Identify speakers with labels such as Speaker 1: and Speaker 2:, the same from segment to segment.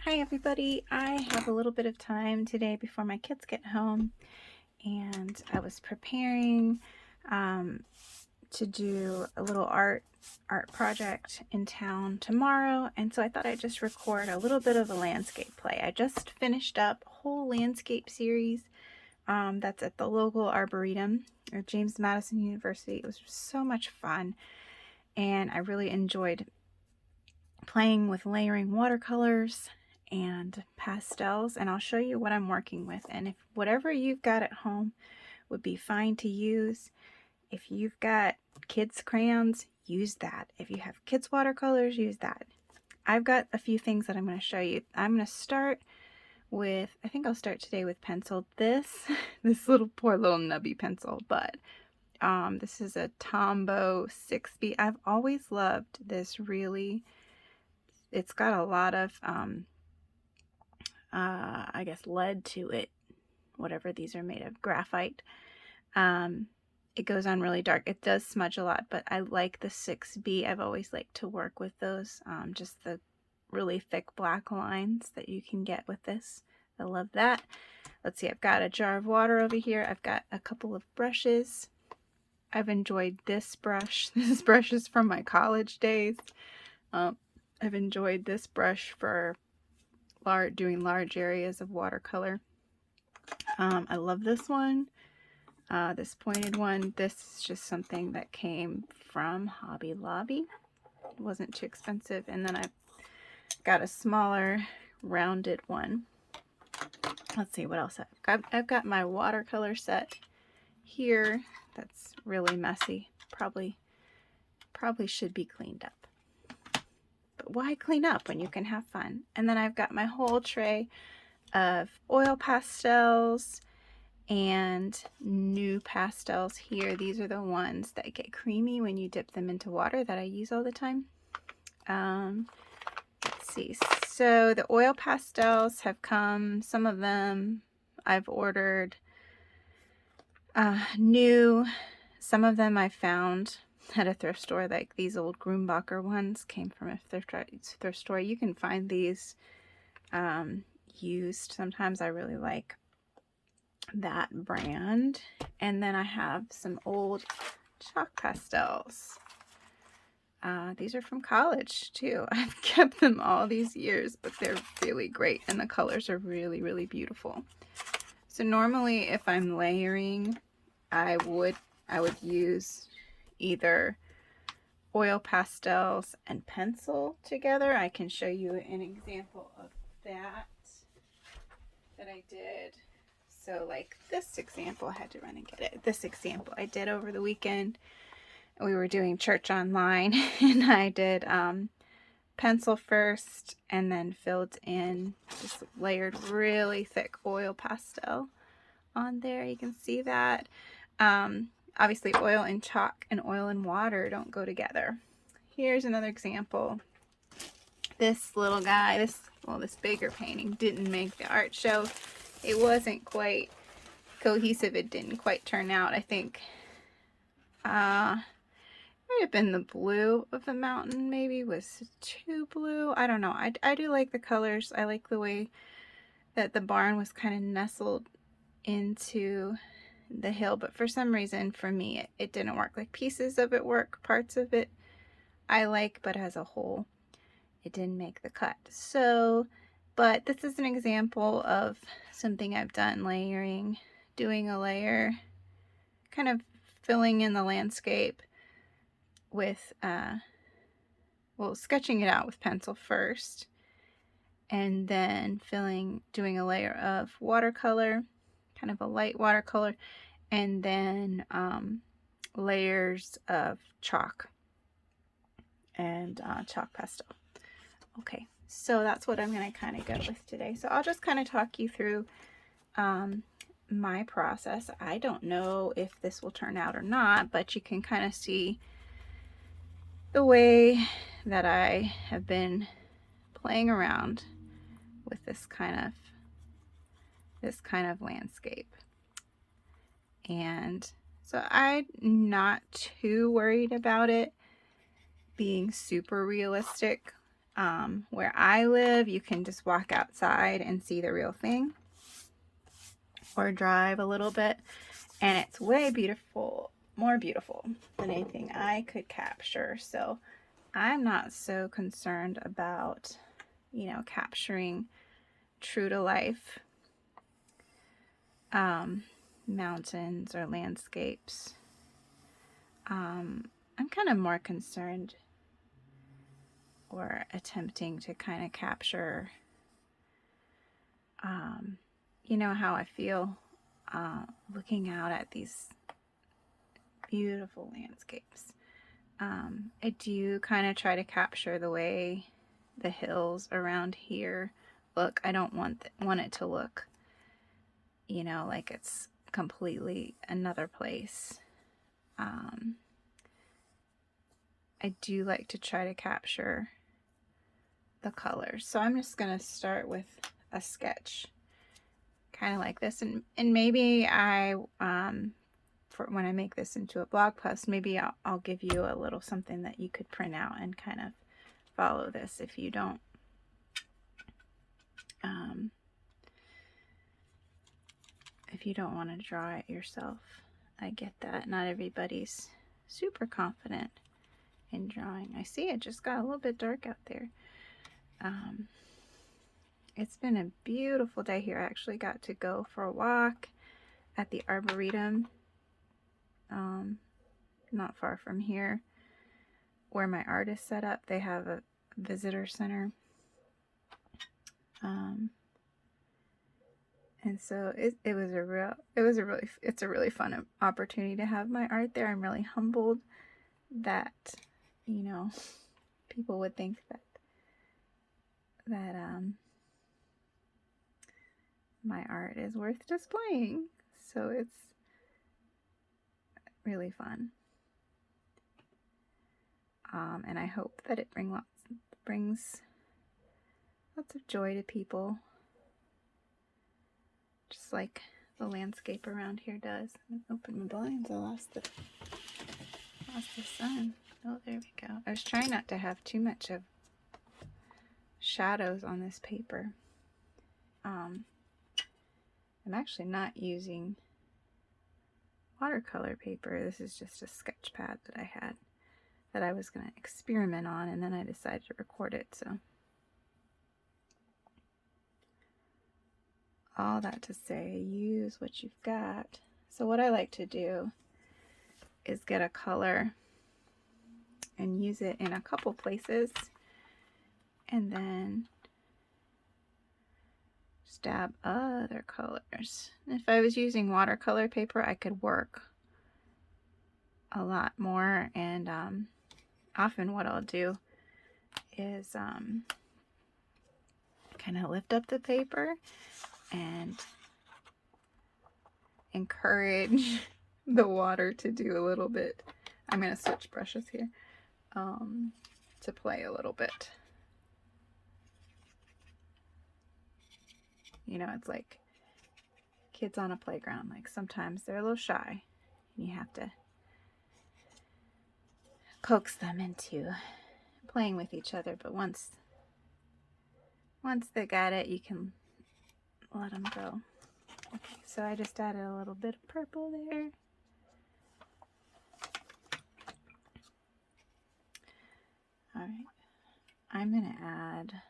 Speaker 1: Hi everybody, I have a little bit of time today before my kids get home, and I was preparing to do a little art project in town tomorrow, and so I thought I'd just record a little bit of a landscape play. I just finished up a whole landscape series that's at the local arboretum at James Madison University. It was so much fun, and I really enjoyed playing with layering watercolors and pastels, and I'll show you what I'm working with. And if whatever you've got at home would be fine to use. If you've got kids crayons, use that. If you have kids watercolors, use that. I've got a few things that I'm going to show you. I'm going to start with, I think I'll start today with pencil. This poor little nubby pencil, but this is a Tombow 6B. I've always loved this. Really, it's got a lot of I guess lead to it, whatever these are made of, graphite. It goes on really dark. It does smudge a lot, but I like the 6B. I've always liked to work with those, just the really thick black lines that you can get with this. I love that. Let's see, I've got a jar of water over here. I've got a couple of brushes. I've enjoyed this brush. This brush is from my college days. I've enjoyed this brush for doing large areas of watercolor. I love this one, this pointed one. This is just something that came from Hobby Lobby. It wasn't too expensive. And then I've got a smaller rounded one. Let's see what else I've got my watercolor set here that's really messy. Probably should be cleaned up. But why clean up when you can have fun? And then I've got my whole tray of oil pastels and new pastels here. These are the ones that get creamy when you dip them into water that I use all the time. Let's see. So the oil pastels have come. Some of them I've ordered new. Some of them I found at a thrift store, like these old Grumbacher ones came from a thrift store. You can find these used. Sometimes I really like that brand. And then I have some old chalk pastels. These are from college too. I've kept them all these years, but they're really great, and the colors are really, really beautiful. So normally if I'm layering, I would use either oil pastels and pencil together. I can show you an example of that I did. So like this example, I had to run and get it. This example I did over the weekend. We were doing church online, and I did pencil first and then filled in, just layered really thick oil pastel on there. You can see that. Obviously oil and chalk and oil and water don't go together. Here's another example. This little guy, this bigger painting didn't make the art show. It wasn't quite cohesive. It didn't quite turn out. I think might have been the blue of the mountain, maybe was too blue. I don't know. I do like the colors. I like the way that the barn was kind of nestled into the hill, but for some reason for me it didn't work. Like pieces of it work, parts of it I like, but as a whole it didn't make the cut. So, but this is an example of something I've done, layering, doing a layer, kind of filling in the landscape with sketching it out with pencil first, and then doing a layer of watercolor, kind of a light watercolor, and then layers of chalk and chalk pastel. Okay, so that's what I'm going to kind of go with today. So I'll just kind of talk you through my process. I don't know if this will turn out or not, but you can kind of see the way that I have been playing around with this kind of landscape. And so I'm not too worried about it being super realistic. Where I live, you can just walk outside and see the real thing, or drive a little bit, and it's way beautiful, more beautiful than anything I could capture. So I'm not so concerned about, you know, capturing true to life mountains or landscapes. I'm kind of more concerned or attempting to kind of capture, you know, how I feel looking out at these beautiful landscapes. I do kind of try to capture the way the hills around here look. I don't want it to look, you know, like it's completely another place. I do like to try to capture the colors. So I'm just going to start with a sketch kind of like this, and maybe I for when I make this into a blog post, maybe I'll give you a little something that you could print out and kind of follow this if you don't want to draw it yourself. I get that. Not everybody's super confident in drawing. I see it just got a little bit dark out there. It's been a beautiful day here. I actually got to go for a walk at the Arboretum, not far from here, where my art is set up. They have a visitor center. And so it's a really fun opportunity to have my art there. I'm really humbled that, you know, people would think that my art is worth displaying. So it's really fun. And I hope that it brings lots of joy to people, just like the landscape around here does. I'm gonna open my blinds. I lost the sun. Oh, there we go. I was trying not to have too much of shadows on this paper. I'm actually not using watercolor paper. This is just a sketch pad that I had that I was going to experiment on, and then I decided to record it. So all that to say, use what you've got. So what I like to do is get a color and use it in a couple places, and then just dab other colors. If I was using watercolor paper, I could work a lot more, and often what I'll do is kind of lift up the paper and encourage the water to do a little bit. I'm going to switch brushes here to play a little bit. You know, it's like kids on a playground. Like sometimes they're a little shy, and you have to coax them into playing with each other. But once they got it, you can let them go. Okay, so I just added a little bit of purple there. All right, I'm gonna add.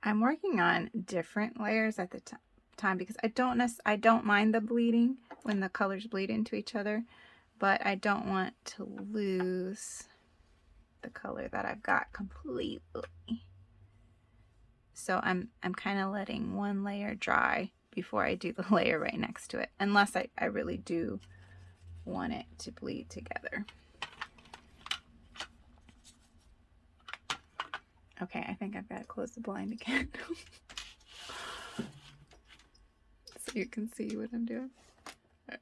Speaker 1: I'm working on different layers at the time because I don't mind the bleeding when the colors bleed into each other, but I don't want to lose the color that I've got completely. So I'm kind of letting one layer dry before I do the layer right next to it, unless I really do want it to bleed together. Okay, I think I've got to close the blind again so you can see what I'm doing. All right.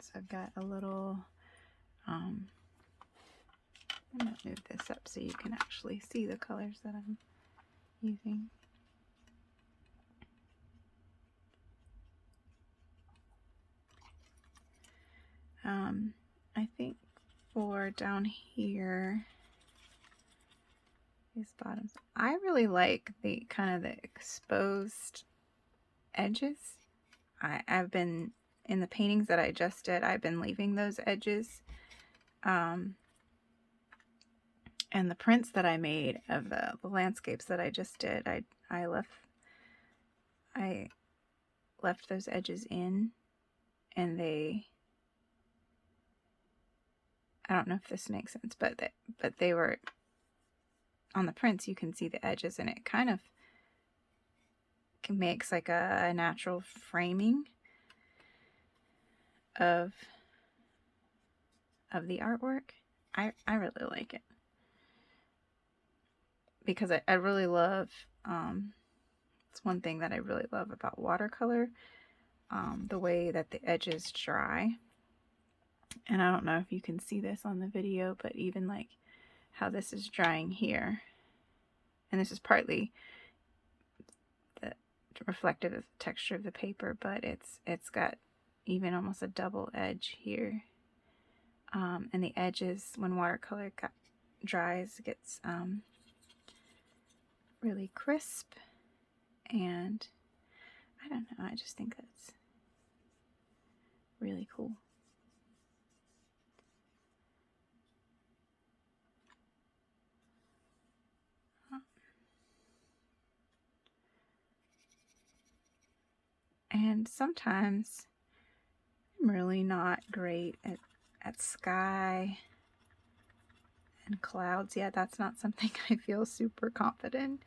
Speaker 1: So I've got a little I'm going to move this up so you can actually see the colors that I'm using. I think for down here, these bottoms, I really like the kind of the exposed edges. I've been, in the paintings that I just did, I've been leaving those edges. And the prints that I made of the landscapes that I just did, I left those edges in, and I don't know if this makes sense, but they were on the prints. You can see the edges, and it kind of makes like a natural framing of the artwork. I really like it, because I really love, it's one thing that I really love about watercolor, the way that the edges dry. And I don't know if you can see this on the video, but even like how this is drying here, and this is partly the reflective of the texture of the paper, but it's got even almost a double edge here. And the edges, when watercolor dries, gets really crisp, and I don't know, I just think that's really cool. And sometimes I'm really not great at sky and clouds yet. That's not something I feel super confident.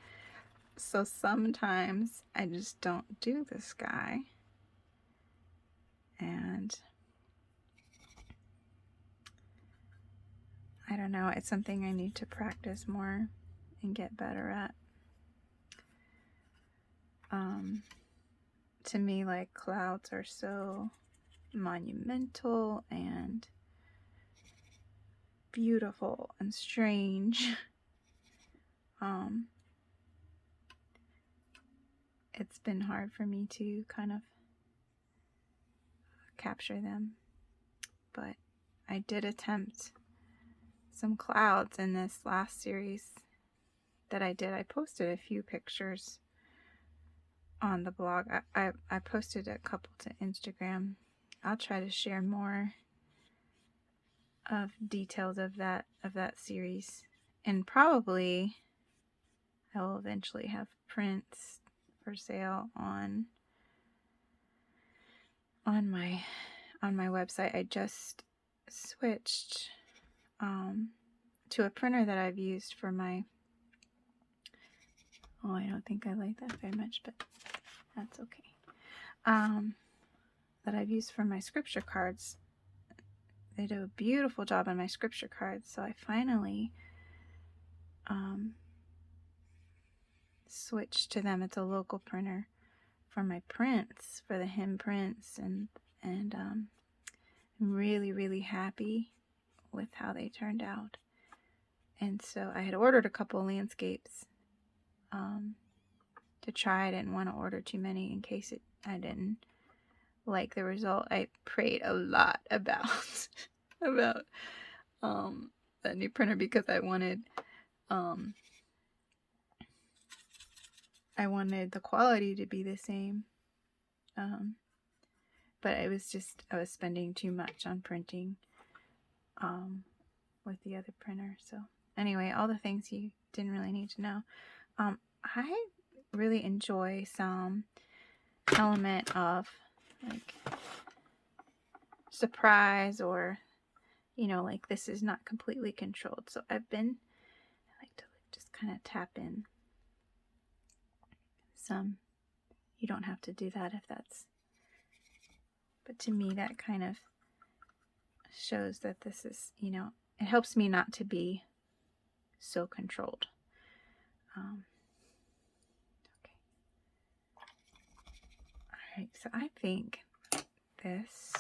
Speaker 1: So sometimes I just don't do the sky. And I don't know, it's something I need to practice more and get better at. To me, like, clouds are so monumental and beautiful and strange. It's been hard for me to kind of capture them, but I did attempt some clouds in this last series that I did. I posted a few pictures on the blog. I posted a couple to Instagram. I'll try to share more of details of that series, and probably I will eventually have prints for sale on my website. I just switched to a printer that I've used for my, oh, I don't think I like that very much, but that's okay. That I've used for my scripture cards. They do a beautiful job on my scripture cards, so I finally switched to them. It's a local printer for my prints, for the hymn prints, and I'm really, really happy with how they turned out. And so I had ordered a couple landscapes to try. I didn't want to order too many in case I didn't like the result. I prayed a lot about that new printer, because I wanted the quality to be the same, but it was just, I was spending too much on printing with the other printer. So anyway, all the things you didn't really need to know. I really enjoy some element of like surprise, or like this is not completely controlled. So I like to just kind of tap in some. You don't have to do that if that's, but to me that kind of shows that this is, it helps me not to be so controlled. Okay. Alright, so I think this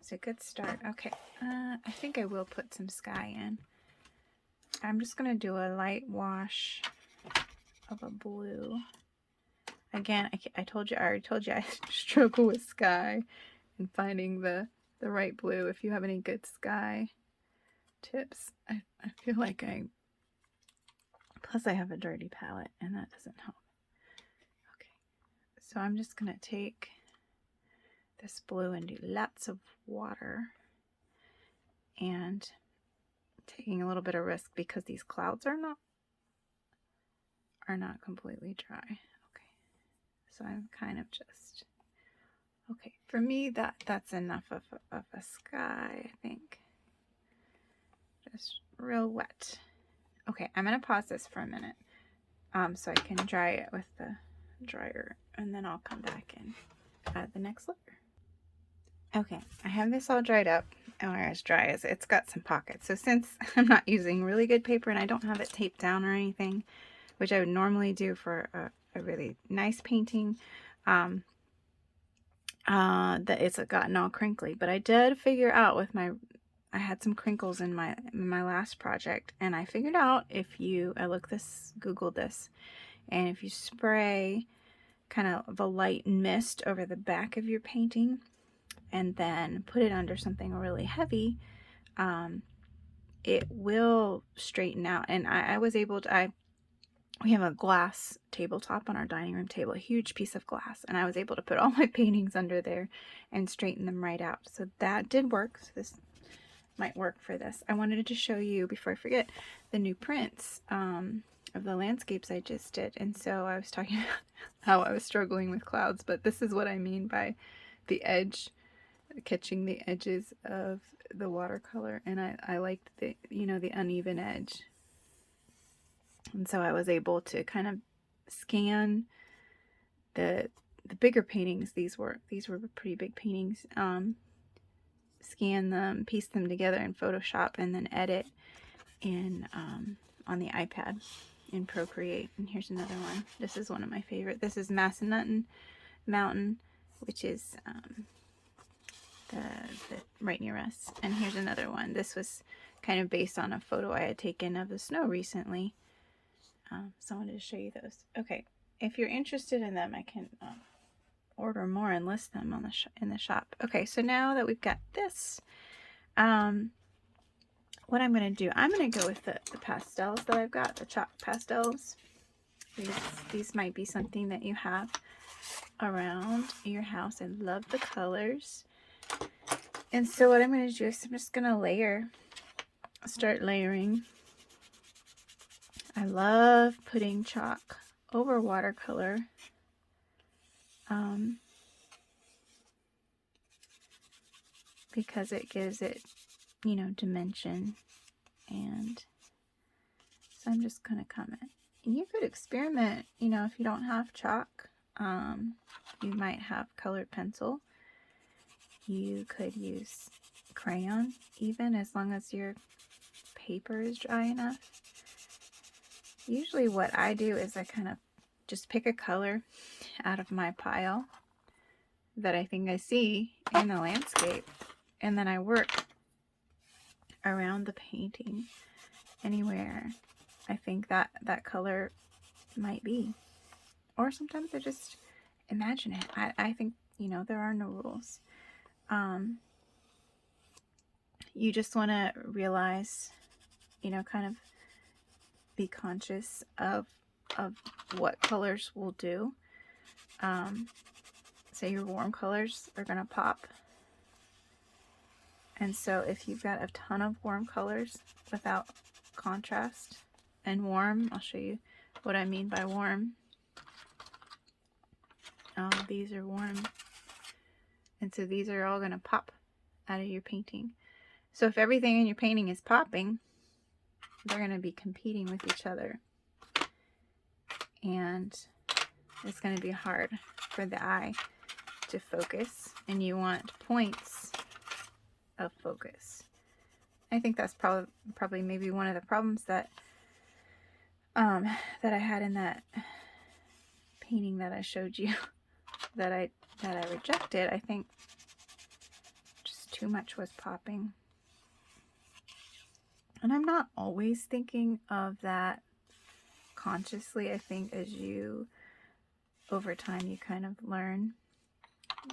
Speaker 1: is a good start. Okay, I think I will put some sky in. Okay, I'm just going to do a light wash of a blue. Again, I already told you I struggle with sky and finding the right blue. If you have any good sky tips, I feel like plus I have a dirty palette and that doesn't help. Okay, so I'm just going to take this blue and do lots of water, and taking a little bit of risk because these clouds are not completely dry. Okay, so I'm kind of just, okay, for me that's enough of a sky, I think. Just real wet. Okay, I'm gonna pause this for a minute so I can dry it with the dryer, and then I'll come back and add the next layer. Okay, I have this all dried up, or as dry as it's got some pockets. So since I'm not using really good paper and I don't have it taped down or anything, which I would normally do for a really nice painting, that it's gotten all crinkly. But I did figure out with I had some crinkles in my last project, and I figured out I Googled this, and if you spray kind of a light mist over the back of your painting and then put it under something really heavy, it will straighten out. And I was able to, we have a glass tabletop on our dining room table, a huge piece of glass, and I was able to put all my paintings under there and straighten them right out. So that did work. So this might work for this. I wanted to show you, before I forget, the new prints of the landscapes I just did. And so I was talking about how I was struggling with clouds, but this is what I mean by the edge, catching the edges of the watercolor. And I liked the, the uneven edge. And so I was able to kind of scan the bigger paintings. These were pretty big paintings. Scan them, piece them together in Photoshop, and then edit in on the iPad in Procreate. And here's another one. This is one of my favorite. This is Massanutten Mountain, which is the right near us. And here's another one. This was kind of based on a photo I had taken of the snow recently. So I wanted to show you those. Okay, if you're interested in them, I can order more and list them on in the shop. Okay, so now that we've got this, what I'm going to do, I'm going to go with the pastels that I've got, the chalk pastels. These might be something that you have around your house. I love the colors. And so what I'm going to do is I'm just going to start layering. I love putting chalk over watercolor. Because it gives it, dimension. And so I'm just going to comment. And you could experiment, if you don't have chalk, you might have colored pencil. You could use crayon, even, as long as your paper is dry enough. Usually what I do is I kind of just pick a color out of my pile that I think I see in the landscape, and then I work around the painting anywhere I think that color might be. Or sometimes I just imagine it. I think, there are no rules. You just want to realize, kind of be conscious of what colors will do. So your warm colors are going to pop. And so if you've got a ton of warm colors without contrast and warm, I'll show you what I mean by warm. These are warm. And so these are all going to pop out of your painting. So if everything in your painting is popping, they're going to be competing with each other. And it's going to be hard for the eye to focus. And you want points of focus. I think that's probably maybe one of the problems that that I had in that painting that I showed you that I rejected. I think just too much was popping. And I'm not always thinking of that consciously. I think as you, over time, you kind of learn.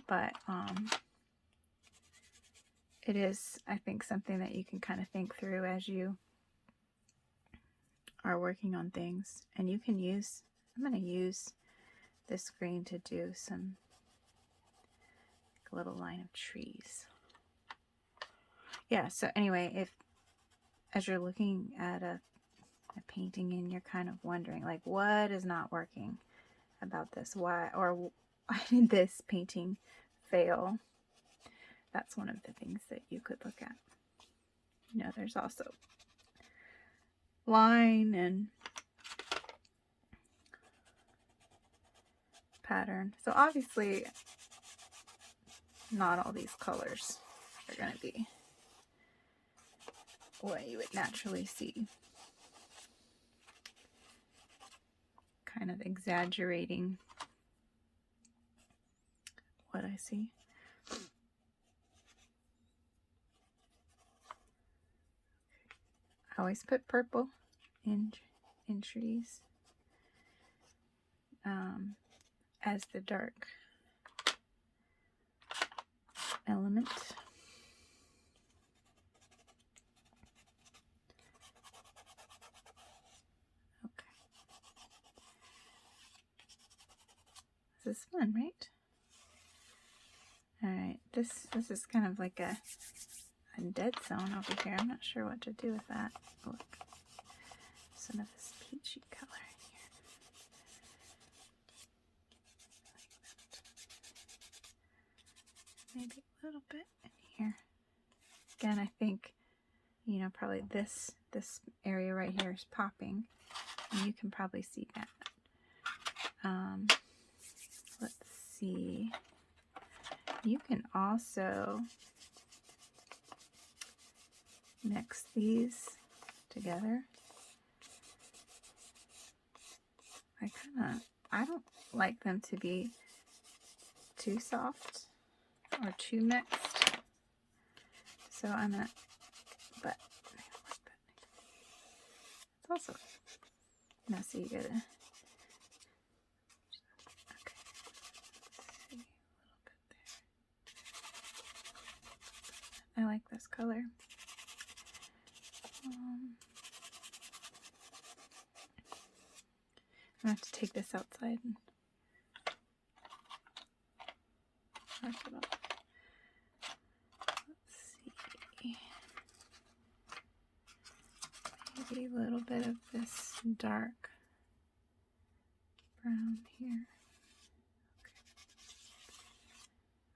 Speaker 1: But it is, I think, something that you can kind of think through as you are working on things. And you can use, I'm going to use this green to do some little line of trees. Yeah, so anyway, if as you're looking at a painting and you're kind of wondering, like, what is not working about this? Why did this painting fail? That's one of the things that you could look at. You know, there's also line and pattern. So obviously not all these colors are going to be what you would naturally see. Kind of exaggerating what I see. I always put purple in trees as the dark element. Okay. This is fun, right? All right. This is kind of like a dead zone over here. I'm not sure what to do with that. Look, some of this peachy color in here. Maybe a little bit in here. Again, I think, you know, probably this area right here is popping, and you can probably see that. Let's see. You can also mix these together. I don't like them to be too soft or too mixed. So I'm gonna, but it's also messy. You gotta, okay. See a little bit there. I like this color. I'm gonna have to take this outside and mark it up. Let's see. Maybe a little bit of this dark brown here. Okay.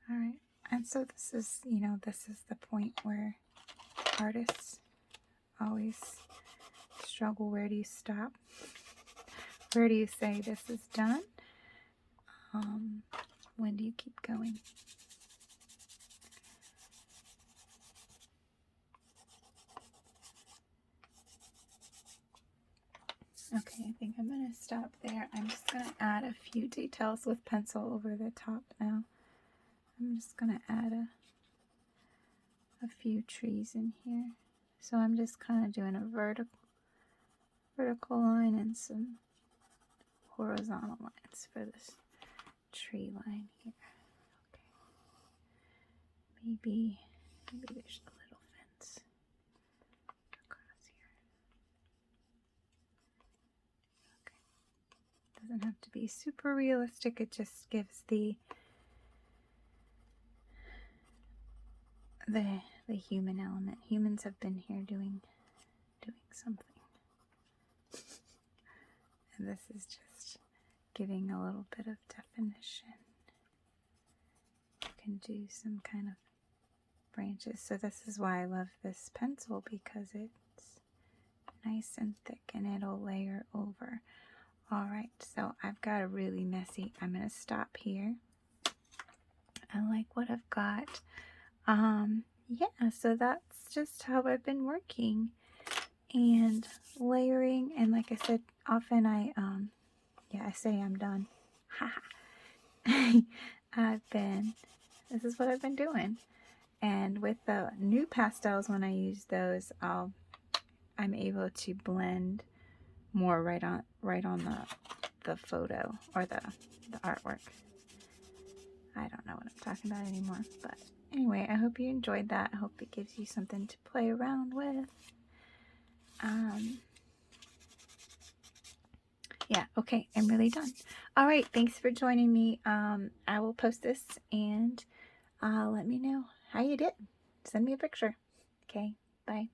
Speaker 1: All right. And so this is, you know, this is the point where artists always struggle. Where do you stop? Where do you say this is done? When do you keep going? Okay, I think I'm going to stop there. I'm just going to add a few details with pencil over the top now. I'm just going to add a few trees in here. So I'm just kind of doing a vertical line and some horizontal lines for this tree line here. Okay. Maybe there's a little fence across here. Okay. Doesn't have to be super realistic. It just gives the human element. Humans have been here doing something. And this is just giving a little bit of definition. You can do some kind of branches. So this is why I love this pencil, because it's nice and thick and it'll layer over. All right, so I've got a really messy, I'm going to stop here. I like what I've got. Yeah, so that's just how I've been working and layering. And like I said, often I say I'm done. This is what I've been doing. And with the new pastels, when I use those, I'll I'm able to blend more right on the photo or the artwork. I don't know what I'm talking about anymore, but anyway, I hope you enjoyed that. I hope it gives you something to play around with. Yeah, okay, I'm really done. All right, thanks for joining me. I will post this and let me know how you did. Send me a picture. Okay, bye.